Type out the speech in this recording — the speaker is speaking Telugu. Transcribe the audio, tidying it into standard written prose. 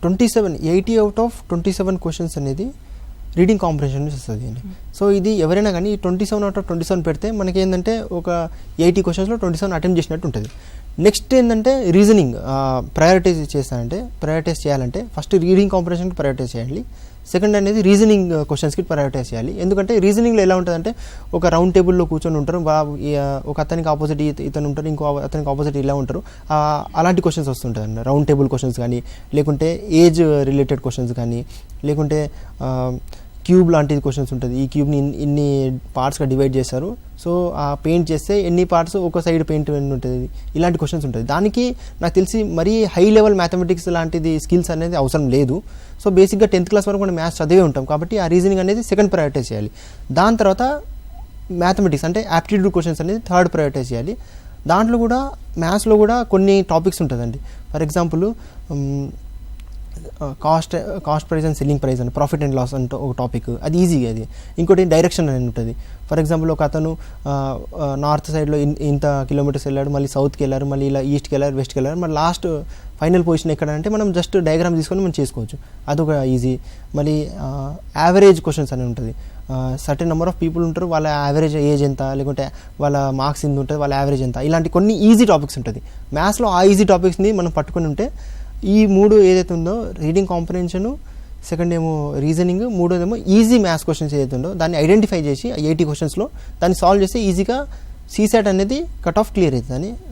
80 out of 27 క్వశ్చన్స్ అనేది రీడింగ్ కాంప్రిహెన్షన్ నుంచి వస్తుంది అండి. సో ఇది ఎవరైనా కానీ 27 out of 27 పెడితే మనకి ఏంటంటే ఒక 80 క్వశ్చన్స్లో 27 అటెంప్ట్ చేసినట్టు ఉంటుంది. నెక్స్ట్ ఏంటంటే రీజనింగ్ ప్రయారిటైజ్ చేయాలంటే ఫస్ట్ రీడింగ్ కాంప్రిహెన్షన్కి ప్రయారిటైజ్ చేయాలి. సెకండ్ అనేది రీజనింగ్ క్వశ్చన్స్కి ప్రయారిటైజ్ చేయాలి. ఎందుకంటే రీజనింగ్లో ఎలా ఉంటుందంటే ఒక రౌండ్ టేబుల్లో కూర్చొని ఉంటారు, ఒక అతనికి ఆపోజిట్ ఇతను ఉంటారు, ఇంకో అతనికి ఆపోజిట్ ఇలా ఉంటారు. అలాంటి క్వశ్చన్స్ వస్తుంటాయి అండి. రౌండ్ టేబుల్ క్వశ్చన్స్ కానీ, లేకుంటే ఏజ్ రిలేటెడ్ క్వశ్చన్స్ కానీ, లేకుంటే క్యూబ్ లాంటిది క్వశ్చన్స్ ఉంటుంది. ఈ క్యూబ్ని ఇన్ని పార్ట్స్గా డివైడ్ చేశారు, సో ఆ పెయింట్ చేస్తే ఎన్ని పార్ట్స్ ఒక సైడ్ పెయింట్ ఉంటుంది, ఇలాంటి క్వశ్చన్స్ ఉంటుంది. దానికి నాకు తెలిసి మరీ హై లెవెల్ మ్యాథమెటిక్స్ లాంటిది స్కిల్స్ అనేది అవసరం లేదు. సో బేసిక్గా 10th క్లాస్ వరకు మనం మ్యాథ్స్ చదివే ఉంటాం కాబట్టి ఆ రీజనింగ్ అనేది సెకండ్ ప్రయారిటైజ్ చేయాలి. దాని తర్వాత మ్యాథమెటిక్స్ అంటే యాప్టిట్యూడ్ క్వశ్చన్స్ అనేది థర్డ్ ప్రయారిటైజ్ చేయాలి. దాంట్లో కూడా మ్యాథ్స్లో కూడా కొన్ని టాపిక్స్ ఉంటుందండి. For example cost price and selling price అని, ప్రాఫిట్ అండ్ లాస్ అంటే ఒక టాపిక్, అది ఈజీగా. అది ఇంకోటి డైరెక్షన్ అని ఉంటుంది. ఫర్ ఎగ్జాంపుల్ ఒక అతను నార్త్ సైడ్లో ఇంత కిలోమీటర్స్ వెళ్ళాడు, మళ్ళీ సౌత్కి వెళ్ళారు, మళ్ళీ ఇలా ఈస్ట్కి వెళ్ళారు, వెస్ట్కి వెళ్ళారు, మళ్ళీ లాస్ట్ ఫైనల్ పొజిషన్ ఎక్కడ అంటే మనం జస్ట్ డయాగ్రామ్ తీసుకొని మనం చేసుకోవచ్చు, అదొక ఈజీ. మళ్ళీ యావరేజ్ క్వశ్చన్స్ అని ఉంటుంది. సర్టెన్ నెంబర్ ఆఫ్ పీపుల్ ఉంటారు, వాళ్ళ యావరేజ్ ఏజ్ ఎంత, లేకుంటే వాళ్ళ మార్క్స్ ఎంత ఉంటుంది, వాళ్ళ యావరేజ్ ఎంత, ఇలాంటి కొన్ని ఈజీ టాపిక్స్ ఉంటుంది. మ్యాథ్స్లో ఆ ఈజీ టాపిక్స్ని మనం పట్టుకొని ఉంటే ఈ మూడు ఏదైతే ఉందో రీడింగ్ కాంప్రిహెన్షన్, సెకండ్ ఏమో రీజనింగ్, మూడోదేమో ఈజీ మ్యాథ్స్ క్వశ్చన్స్ ఏదైతే ఉందో దాన్ని ఐడెంటిఫై చేసి 80 క్వశ్చన్స్లో దాన్ని సాల్వ్ చేస్తే ఈజీగా సీసాట్ అనేది కట్ ఆఫ్ క్లియర్ అవుతుందని